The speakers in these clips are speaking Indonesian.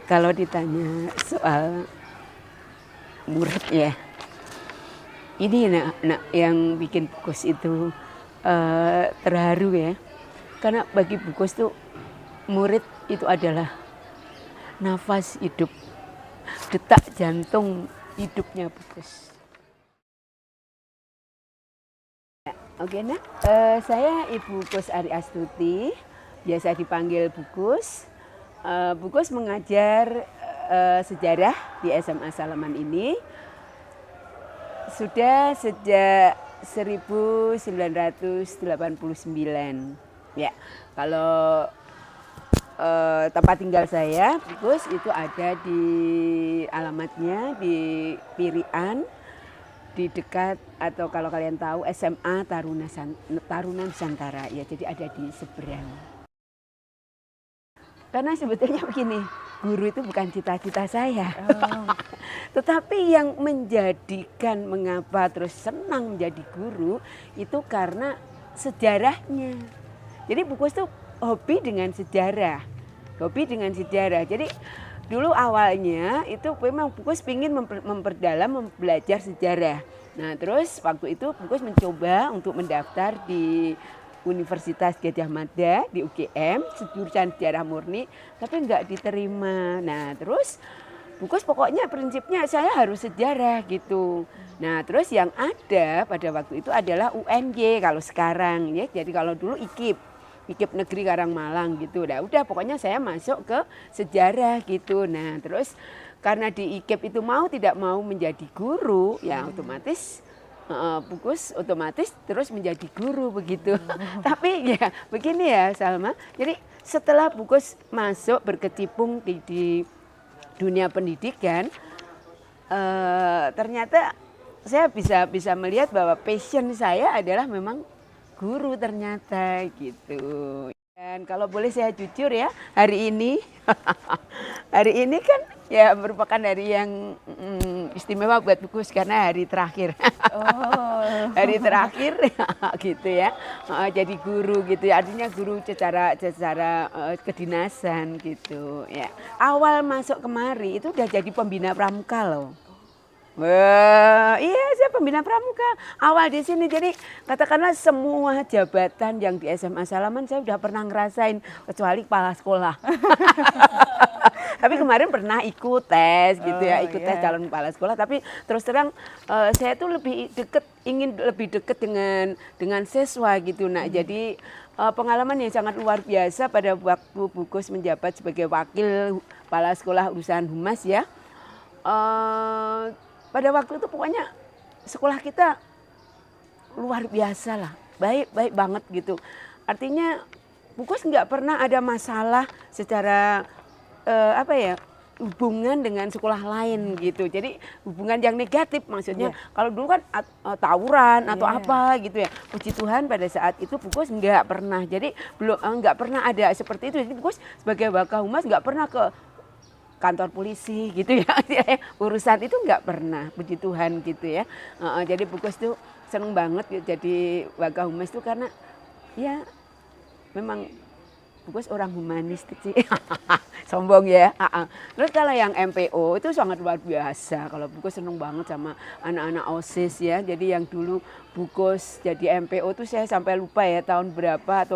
Kalau ditanya soal murid ya, ini yang bikin Bukus itu terharu ya. Karena bagi Bukus tuh murid itu adalah nafas hidup, detak jantung hidupnya Bukus. Oke, saya Ibu Kus Ari Astuti, biasa dipanggil Bukus. Bukus mengajar sejarah di SMA Salaman ini sudah sejak 1989. Ya, kalau tempat tinggal saya, Bukus itu ada di alamatnya di Pirian, di dekat atau kalau kalian tahu SMA Taruna Nusantara ya, jadi ada di seberang. Karena sebetulnya begini, guru itu bukan cita-cita saya. Tetapi yang menjadikan mengapa terus senang menjadi guru itu karena sejarahnya. Jadi Bukus tuh hobi dengan sejarah. Jadi dulu awalnya itu memang Bukus ingin memperdalam, belajar sejarah. Nah terus waktu itu Bukus mencoba untuk mendaftar di Universitas Gadjah Mada di UGM, jurusan sejarah murni, tapi nggak diterima. Nah terus Bukus pokoknya prinsipnya saya harus sejarah gitu. Nah terus yang ada pada waktu itu adalah UNY kalau sekarang ya. Jadi kalau dulu IKIP Negeri Karangmalang gitu. Nah udah pokoknya saya masuk ke sejarah gitu. Nah terus karena di IKIP itu tidak mau menjadi guru ya otomatis Bukus otomatis terus menjadi guru begitu. Tapi ya begini ya Salma. Jadi setelah Bukus masuk berkecimpung di dunia pendidikan, ternyata saya bisa melihat bahwa passion saya adalah memang guru ternyata gitu. Dan kalau boleh saya jujur ya, hari ini kan ya merupakan hari yang istimewa buat Bukus karena hari terakhir. Hari terakhir gitu ya. Jadi guru gitu ya. Artinya guru secara kedinasan gitu ya. Awal masuk kemari itu udah jadi pembina pramuka loh. Wah, iya saya pembina pramuka. Awal di sini jadi katakanlah semua jabatan yang di SMA Salaman saya udah pernah ngerasain kecuali kepala sekolah. Tapi kemarin pernah ikut tes gitu ya, tes calon kepala sekolah. Tapi terus terang saya tuh ingin lebih deket dengan siswa gitu. Nah, jadi pengalaman yang sangat luar biasa pada waktu Bukus menjabat sebagai wakil kepala sekolah urusan humas ya. Pada waktu itu pokoknya sekolah kita luar biasa lah, baik banget gitu. Artinya Bukus nggak pernah ada masalah secara hubungan dengan sekolah lain gitu. Jadi hubungan yang negatif maksudnya. Kalau dulu kan tawuran atau apa gitu ya. Puji Tuhan pada saat itu Bukus nggak pernah. Jadi nggak pernah ada seperti itu. Jadi Bukus sebagai Wakahumas nggak pernah ke kantor polisi gitu ya. Urusan itu nggak pernah, puji Tuhan gitu ya. Jadi Bukus tuh seneng banget jadi Wakahumas tuh karena ya memang Bukus orang humanis sih. Sombong ya. Terus kalau yang MPO itu sangat luar biasa. Kalau Bukus seneng banget sama anak-anak OSIS ya. Jadi yang dulu Bukus jadi MPO tuh saya sampai lupa ya tahun berapa atau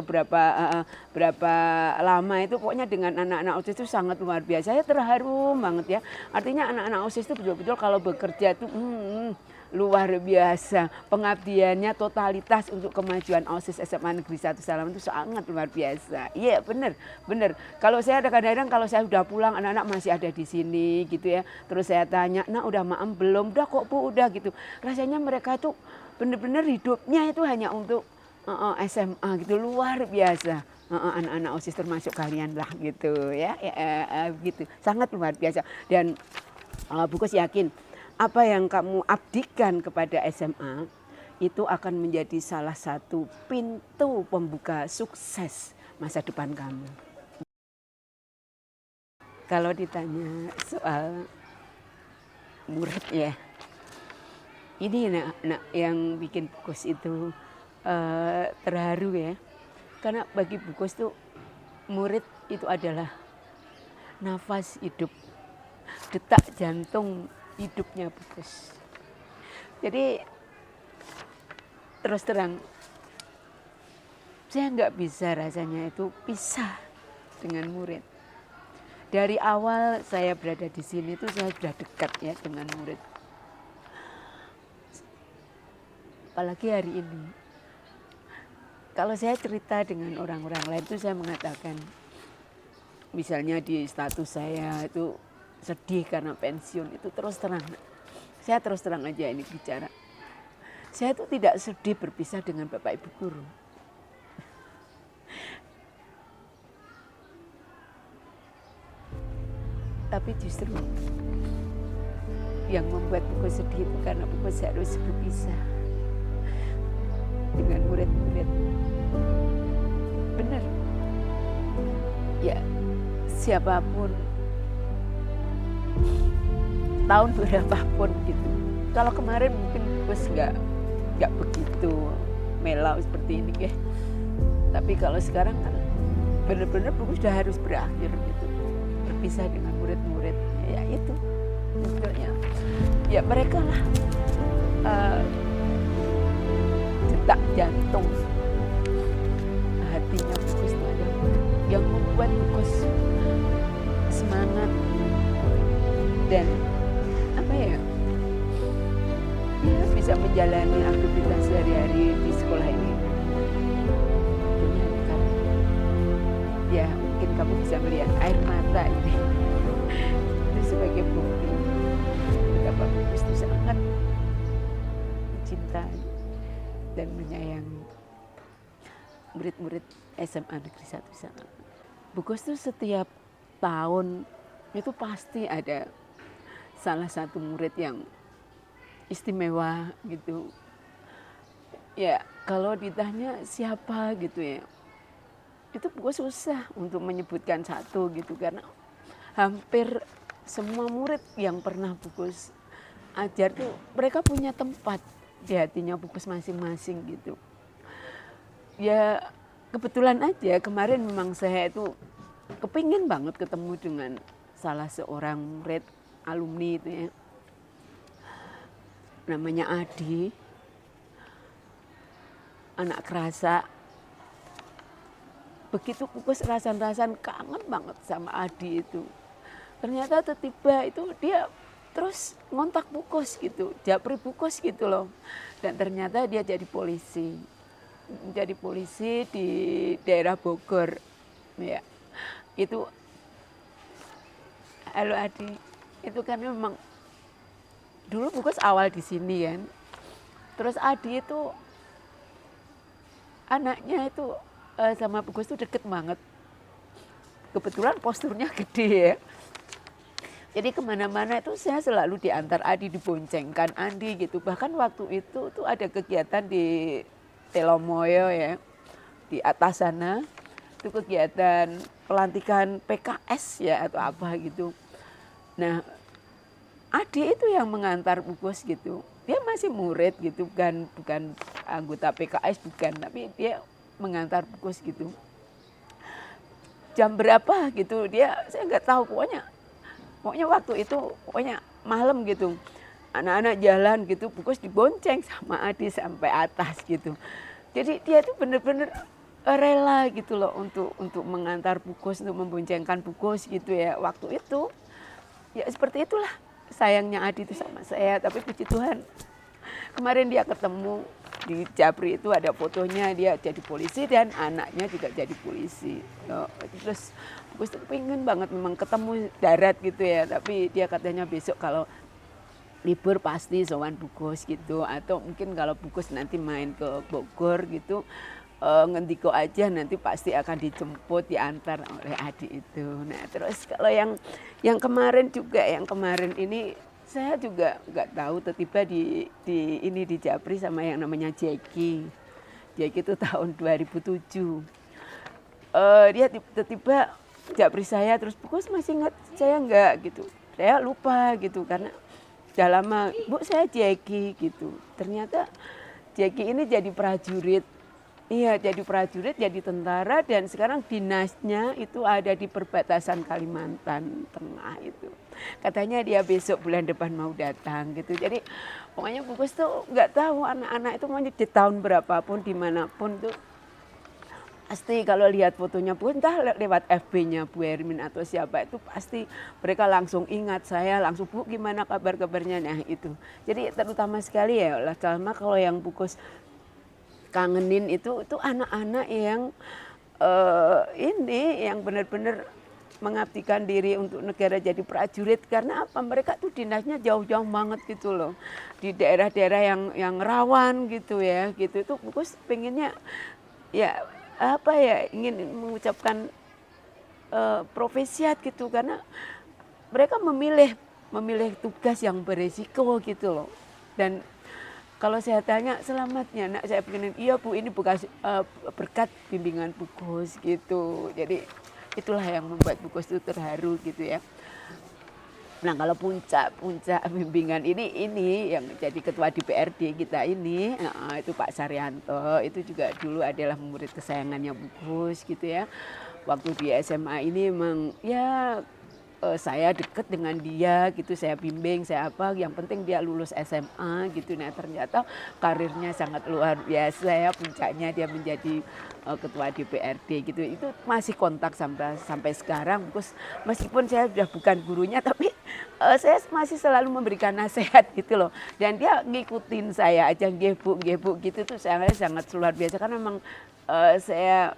berapa lama itu pokoknya dengan anak-anak OSIS itu sangat luar biasa. Saya terharu banget ya. Artinya anak-anak OSIS itu betul-betul kalau bekerja tuh luar biasa. Pengabdiannya totalitas untuk kemajuan OSIS SMA Negeri 1 Salaman itu sangat luar biasa. Iya benar. Kalau saya kadang-kadang kalau saya udah pulang anak-anak masih ada di sini gitu ya. Terus saya tanya, nah udah maem belum? Udah kok Bu, udah gitu. Rasanya mereka itu benar-benar hidupnya itu hanya untuk SMA gitu, luar biasa. Anak-anak OSIS termasuk kalian lah gitu ya, gitu. Sangat luar biasa. Dan Bukus yakin apa yang kamu abdikan kepada SMA itu akan menjadi salah satu pintu pembuka sukses masa depan kamu. Kalau ditanya soal murid ya, ini yang bikin Bukus itu terharu ya. Karena bagi Bukus tuh murid itu adalah nafas hidup, detak jantung hidupnya Bukus. Jadi terus terang, saya nggak bisa rasanya itu pisah dengan murid. Dari awal saya berada di sini itu saya sudah dekat ya dengan murid. Apalagi hari ini. Kalau saya cerita dengan orang-orang lain itu saya mengatakan, misalnya di status saya itu sedih karena pensiun, itu terus terang. Saya terus terang aja ini bicara. Saya itu tidak sedih berpisah dengan Bapak Ibu guru. Tapi justru yang membuat Bukus sedih itu karena Bukus harus berpisah dengan murid-murid. Benar. Ya, siapapun, tahun berapapun gitu. Kalau kemarin mungkin Bukus nggak begitu melau seperti ini ya. Tapi kalau sekarang kan benar-benar Bukus sudah harus berakhir gitu. Berpisah dengan murid-murid. Ya itu. Sebetulnya ya mereka lah detak jantung hatinya Bukus itu ada yang membuat Bukus semangat dan apa ya bisa menjalani aktivitas sehari-hari di sekolah ini. Ya mungkin kamu bisa melihat air mata ini itu sebagai bukti betapa Bukus itu sangat mencintai dan menyayangi murid-murid SMA Negeri 1 sana. Bukus itu setiap tahun itu pasti ada salah satu murid yang istimewa gitu. Ya kalau ditanya siapa gitu ya, itu Bukus susah untuk menyebutkan satu gitu karena hampir semua murid yang pernah Bukus ajar tuh mereka punya tempat di hatinya Bukus masing-masing gitu. Ya kebetulan aja kemarin memang saya itu kepingin banget ketemu dengan salah seorang murid alumni itu ya. Namanya Adi, anak kerasa. Begitu Bukus rasan-rasan kangen banget sama Adi itu. Ternyata tiba-tiba itu dia terus ngontak Bukus gitu, japri Bukus gitu loh. Dan ternyata dia jadi polisi. Jadi polisi di daerah Bogor. Ya. Itu halo Adi, itu kan memang dulu Bukus awal di sini kan. Terus Adi itu anaknya itu sama Bukus itu deket banget. Kebetulan posturnya gede ya. Jadi kemana-mana itu saya selalu diantar Adi, diboncengkan Andi gitu. Bahkan waktu itu tuh ada kegiatan di Telomoyo ya, di atas sana. Itu kegiatan pelantikan PKS ya atau apa gitu. Nah Adi itu yang mengantar Bukus gitu. Dia masih murid gitu, bukan anggota PKS bukan, tapi dia mengantar Bukus gitu. Jam berapa gitu saya nggak tahu, pokoknya waktu itu pokoknya malam gitu. Anak-anak jalan gitu, Bukus dibonceng sama Adi sampai atas gitu. Jadi dia tuh bener-bener rela gitu loh untuk mengantar Bukus, untuk memboncengkan Bukus gitu ya. Waktu itu ya seperti itulah sayangnya Adi itu sama saya. Tapi puji Tuhan kemarin dia ketemu di Japri itu ada fotonya dia jadi polisi dan anaknya juga jadi polisi. Terus Bukus tuh pengen banget memang ketemu darat gitu ya. Tapi dia katanya besok kalau libur pasti sowan Bukus gitu. Atau mungkin kalau Bukus nanti main ke Bogor gitu, ngendiko aja nanti pasti akan dijemput, diantar oleh Adi itu. Nah terus kalau yang kemarin juga, yang kemarin ini saya juga nggak tahu, tiba-tiba di Japri sama yang namanya Jeki. Jeki itu tahun 2007. Dia tiba-tiba Japri saya, terus Bukus masih ingat saya enggak gitu. Saya lupa gitu karena udah lama, Bu saya Jeki gitu. Ternyata Jeki ini jadi prajurit Iya, jadi prajurit, jadi tentara, dan sekarang dinasnya itu ada di perbatasan Kalimantan Tengah itu. Katanya dia besok bulan depan mau datang gitu. Jadi pokoknya Bungkus tuh nggak tahu anak-anak itu mau di tahun berapapun, dimanapun tuh pasti kalau lihat fotonya Bu, entah lewat FB-nya Bu Hermin atau siapa itu pasti mereka langsung ingat saya, langsung Bu gimana kabar-kabarnya, nah itu. Jadi terutama sekali ya, sama kalau yang Bungkus kangenin itu anak-anak yang ini yang benar-benar mengabdikan diri untuk negara jadi prajurit. Karena apa? Mereka tuh dinasnya jauh-jauh banget gitu loh, di daerah-daerah yang rawan gitu ya, gitu. Itu Bungkus pengennya ya apa ya, ingin mengucapkan profesiat gitu, karena mereka memilih tugas yang beresiko gitu loh. Dan kalau saya tanya selamatnya, nak saya pengen, iya Bu, ini berkat bimbingan Bungkus gitu. Jadi itulah yang membuat Bungkus itu terharu gitu ya. Nah kalau puncak bimbingan ini yang jadi ketua DPRD kita ini, itu Pak Saryanto, itu juga dulu adalah murid kesayangannya Bungkus gitu ya. Waktu di SMA ini memang ya saya deket dengan dia gitu, saya bimbing, saya apa, yang penting dia lulus SMA gitu. Nah ternyata karirnya sangat luar biasa ya, puncaknya dia menjadi ketua DPRD gitu. Itu masih kontak sampai sekarang, Bungkus, meskipun saya sudah bukan gurunya, tapi saya masih selalu memberikan nasihat gitu loh. Dan dia ngikutin saya aja, nggih Bu gitu tuh sangat luar biasa, karena memang saya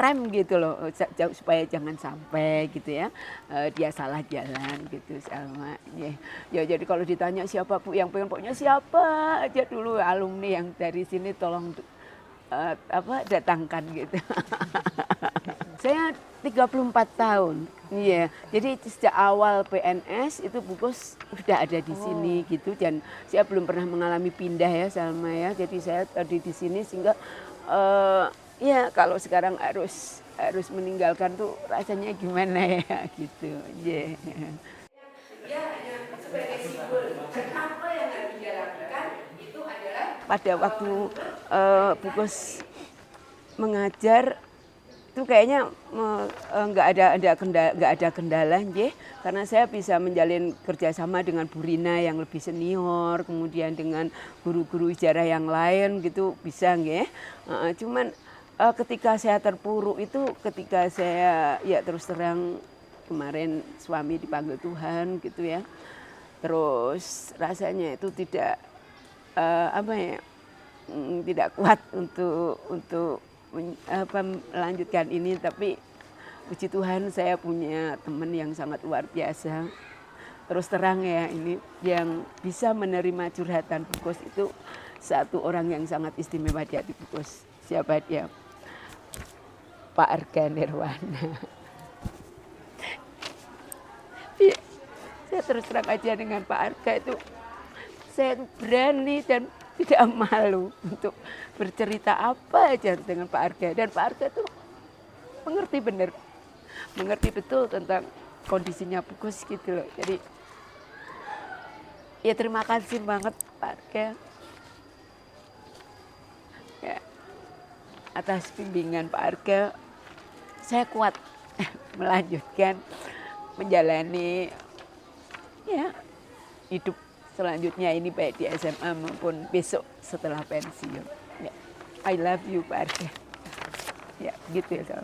rem gitu loh, supaya jangan sampai gitu ya dia salah jalan gitu sama ya. Jadi kalau ditanya siapa Bu yang pengen, pokoknya siapa aja dulu alumni yang dari sini tolong datangkan gitu. Saya 34 tahun. Iya. Jadi sejak awal PNS itu Bungkus sudah ada di sini gitu, dan saya belum pernah mengalami pindah ya Salma ya. Jadi saya tadi di sini sehingga ya kalau sekarang harus meninggalkan tuh rasanya gimana ya gitu. Yeah. Ya, sebagai simbol apa yang harus dia lakukan itu adalah pada waktu Bungkus mengajar itu kayaknya nggak ada kendala nggih, karena saya bisa menjalin kerjasama dengan Bu Rina yang lebih senior, kemudian dengan guru-guru sejarah yang lain gitu bisa nggih. Cuman ketika saya terpuruk itu ketika saya ya terus terang kemarin suami dipanggil Tuhan gitu ya. Terus rasanya itu tidak tidak kuat untuk melanjutkan ini, tapi puji Tuhan saya punya teman yang sangat luar biasa. Terus terang ya, ini yang bisa menerima curhatan Bungkus itu satu orang yang sangat istimewa di hati Bungkus. Siapa dia? Pak Arga Nirwana. Saya terus terang aja dengan Pak Arga itu, saya berani dan tidak malu untuk bercerita apa aja dengan Pak Arga. Dan Pak Arga tuh mengerti betul tentang kondisinya Bungkus gitu loh. Jadi ya terima kasih banget Pak Arga ya, atas bimbingan Pak Arga. Saya kuat melanjutkan menjalani ya hidup selanjutnya ini, baik di SMA maupun besok setelah pensiun. Ya. I love you Pak Arga. Ya, gitu ya.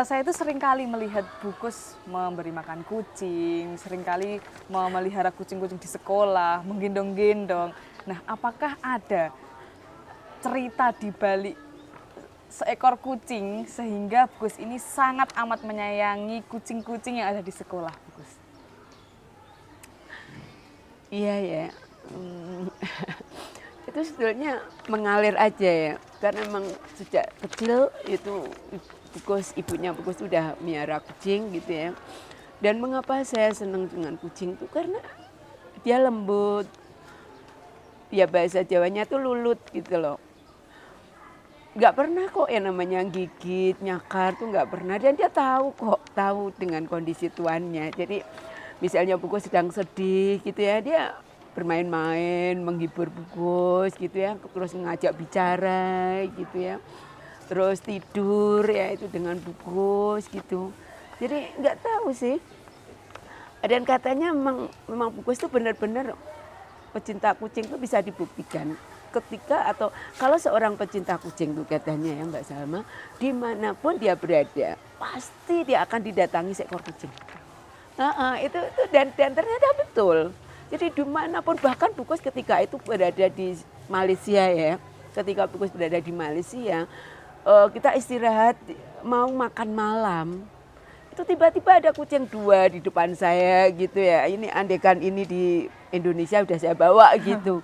Saya itu seringkali melihat Bungkus memberi makan kucing, seringkali memelihara kucing-kucing di sekolah, menggendong-gendong. Nah, apakah ada cerita di balik seekor kucing sehingga Bungkus ini sangat amat menyayangi kucing-kucing yang ada di sekolah, Bungkus? Iya ya. Itu sebetulnya mengalir aja ya, karena memang sejak kecil itu Bungkus, ibunya Bungkus sudah miara kucing gitu ya. Dan mengapa saya senang dengan kucing itu karena dia lembut, ya bahasa Jawanya tuh lulut gitu loh. Nggak pernah kok yang namanya gigit, nyakar tuh nggak pernah. Dan dia tahu dengan kondisi tuannya. Jadi misalnya Bungkus sedang sedih gitu ya, dia bermain-main, menghibur Bukus gitu ya, terus ngajak bicara gitu ya, terus tidur ya itu dengan Bukus gitu. Jadi nggak tahu sih. Dan katanya memang Bukus itu benar-benar pecinta kucing itu bisa dibuktikan ketika atau kalau seorang pecinta kucing itu katanya ya Mbak Salma, dimanapun dia berada pasti dia akan didatangi seekor kucing. Itu dan ternyata betul. Jadi dimanapun bahkan Bukus ketika itu berada di Malaysia ya, ketika Bukus berada di Malaysia, kita istirahat mau makan malam, itu tiba-tiba ada kucing 2 di depan saya gitu ya. Ini andekan ini di Indonesia udah saya bawa gitu.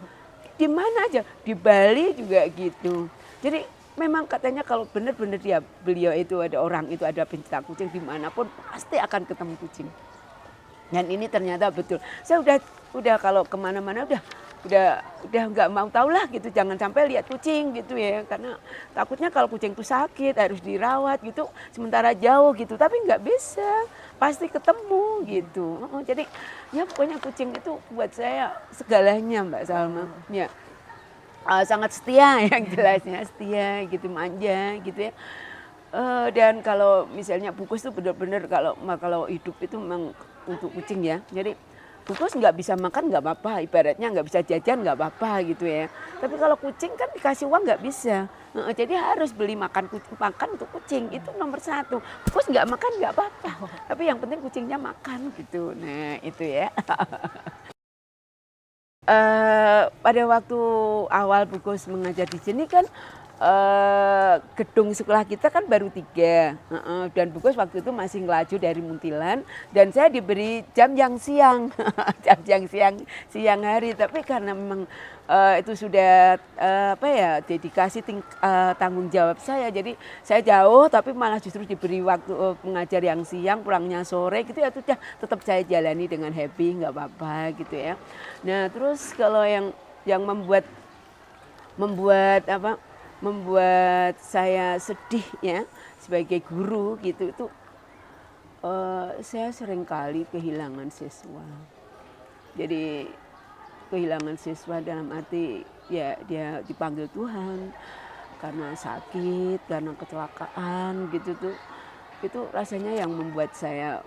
Di mana aja, di Bali juga gitu. Jadi memang katanya kalau benar-benar beliau itu ada orang itu ada pencinta kucing dimanapun pasti akan ketemu kucing. Dan ini ternyata betul. Saya udah kalau kemana-mana udah nggak mau tahu lah gitu, jangan sampai lihat kucing gitu ya, karena takutnya kalau kucing itu sakit harus dirawat gitu, sementara jauh gitu, tapi nggak bisa, pasti ketemu gitu. Jadi ya pokoknya kucing itu buat saya segalanya Mbak Salma. Ya sangat setia yang jelasnya, setia gitu, manja gitu ya. Dan kalau misalnya Bukus itu benar-benar kalau hidup itu memang untuk kucing ya. Jadi Bukus nggak bisa makan nggak apa-apa, ibaratnya nggak bisa jajan nggak apa-apa gitu ya. Tapi kalau kucing kan dikasih uang nggak bisa. Jadi harus beli makan untuk kucing, itu nomor 1. Bukus nggak makan nggak apa-apa, tapi yang penting kucingnya makan gitu. Nah itu ya. Pada waktu awal Bukus mengajar di sini kan gedung sekolah kita kan baru 3, dan Bukus waktu itu masih ngelaju dari Muntilan dan saya diberi jam yang siang, jam yang siang hari, tapi karena memang itu sudah dedikasi tanggung jawab saya, jadi saya jauh tapi malah justru diberi waktu mengajar yang siang, pulangnya sore gitu ya, sudah tetap saya jalani dengan happy, nggak apa-apa gitu ya. Nah terus kalau yang membuat saya sedih ya sebagai guru gitu itu saya seringkali kehilangan siswa. Jadi kehilangan siswa dalam arti ya dia dipanggil Tuhan karena sakit, karena kecelakaan gitu tuh. Itu rasanya yang membuat saya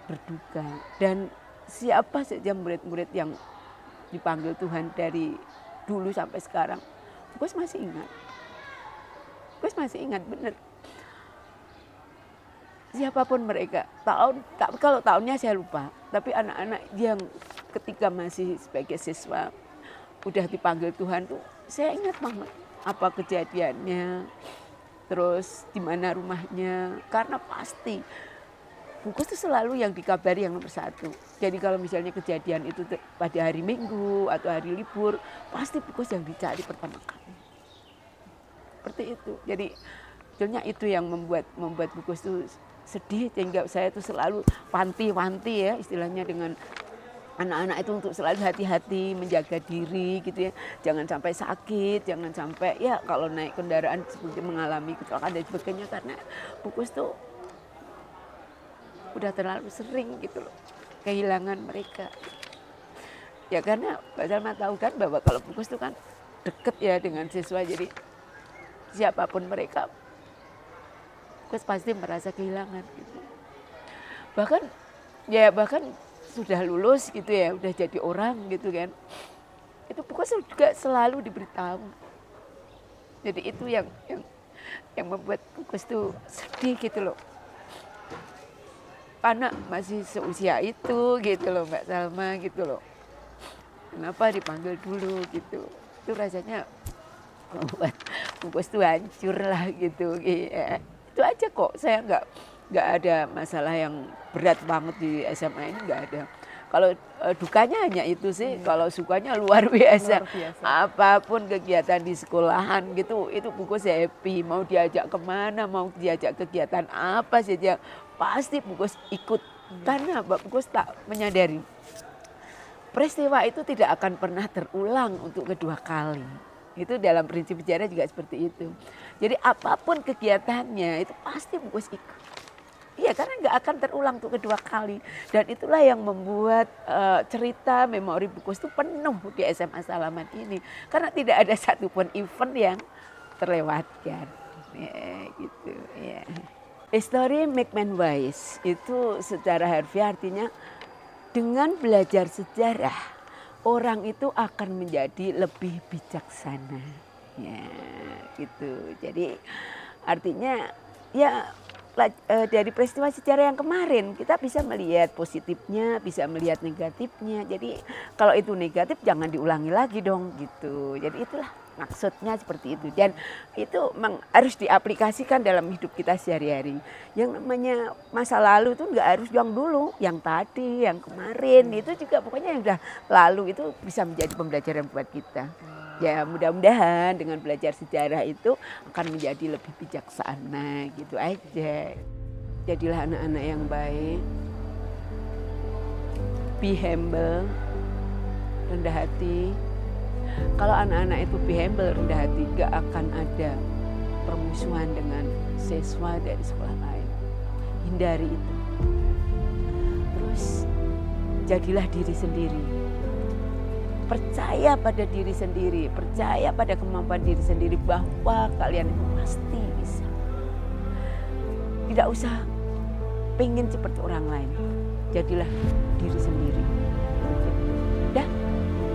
berduka. Dan siapa saja murid-murid yang dipanggil Tuhan dari dulu sampai sekarang, Bukus masih ingat. Bukus masih ingat bener. Siapapun mereka, kalau tahunnya saya lupa, tapi anak-anak yang ketika masih sebagai siswa udah dipanggil Tuhan tuh, saya ingat banget apa kejadiannya, terus di mana rumahnya, karena pasti Bukus itu selalu yang dikabari yang nomor 1. Jadi kalau misalnya kejadian itu pada hari Minggu atau hari libur, pasti Bukus yang dicari pertama kali. Seperti itu. Jadi sebetulnya itu yang membuat Bukus itu sedih, sehingga saya itu selalu wanti-wanti ya istilahnya dengan anak-anak itu untuk selalu hati-hati, menjaga diri gitu ya. Jangan sampai sakit, jangan sampai ya kalau naik kendaraan seperti mengalami kecelakaan dan sebagainya, karena Bukus tuh udah terlalu sering gitu loh kehilangan mereka. Ya karena Mbak Salma tahu kan bahwa kalau Bukus itu kan deket ya dengan siswa, jadi siapapun mereka Bukus pasti merasa kehilangan gitu. Bahkan sudah lulus gitu ya, udah jadi orang gitu kan, itu Bukus juga selalu diberitahu. Jadi itu yang membuat Bukus tuh sedih gitu loh. Anak masih seusia itu gitu loh Mbak Salma gitu loh. Kenapa dipanggil dulu gitu. Itu rasanya membuat Bukus tuh hancur lah gitu. Ya. Itu aja kok, saya nggak ada masalah yang berat banget di SMA ini, nggak ada. Kalau dukanya hanya itu sih, kalau sukanya luar biasa. Apapun kegiatan di sekolahan gitu, itu Bukus happy. Mau diajak kemana, mau diajak kegiatan apa saja, pasti Bukus ikut. Karena Bukus tak menyadari peristiwa itu tidak akan pernah terulang untuk kedua kali. Itu dalam prinsip sejarah juga seperti itu. Jadi apapun kegiatannya itu pasti Bukus ikut. Iya, karena nggak akan terulang tuh kedua kali. Dan itulah yang membuat cerita memori Bukus itu penuh di SMA Salaman ini. Karena tidak ada satupun event yang terlewatkan. Ya, gitu, ya. History make man wise itu secara harfiah artinya dengan belajar sejarah orang itu akan menjadi lebih bijaksana. Ya, gitu. Jadi artinya ya dari peristiwa sejarah yang kemarin kita bisa melihat positifnya, bisa melihat negatifnya. Jadi kalau itu negatif jangan diulangi lagi dong gitu. Jadi itulah maksudnya seperti itu, dan itu harus diaplikasikan dalam hidup kita sehari-hari. Yang namanya masa lalu itu nggak harus yang dulu, yang tadi, yang kemarin itu juga pokoknya yang udah lalu itu bisa menjadi pembelajaran buat kita. Ya mudah-mudahan dengan belajar sejarah itu akan menjadi lebih bijaksana gitu aja. Jadilah anak-anak yang baik, be humble, rendah hati. Kalau anak-anak itu be humble, rendah hati, gak akan ada permusuhan dengan siswa dari sekolah lain. Hindari itu. Terus jadilah diri sendiri. Percaya pada diri sendiri, percaya pada kemampuan diri sendiri bahwa kalian itu pasti bisa. Tidak usah pengen seperti orang lain. Jadilah diri sendiri. Dah.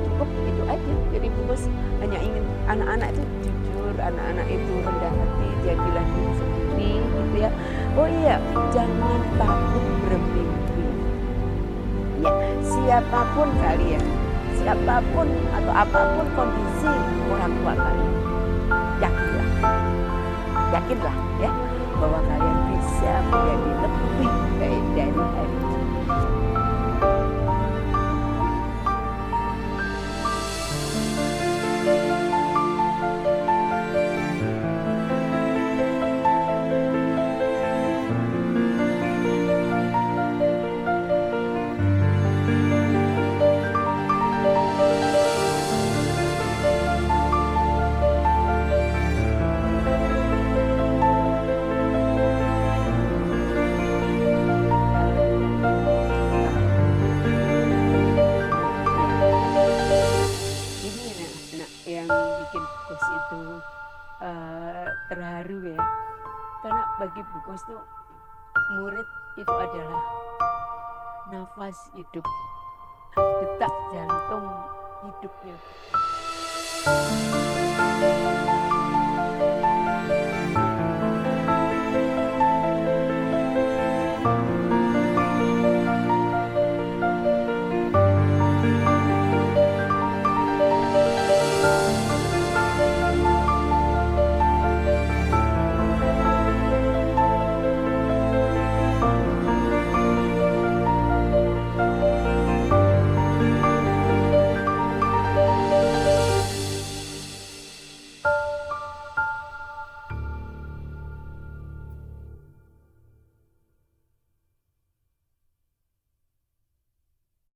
Cukup itu aja. Jadi Bukus hanya ingin anak-anak itu jujur, anak-anak itu rendah hati, jadilah diri sendiri gitu ya. Oh iya, jangan takut bermimpi. Ya, siapapun kalian, siapapun atau apapun kondisi orang tua kalian, yakinlah ya bahwa kalian bisa menjadi lebih baik dari hari ini. Terharu ya, karena bagi Bukus tuh murid itu adalah nafas hidup, detak jantung hidupnya.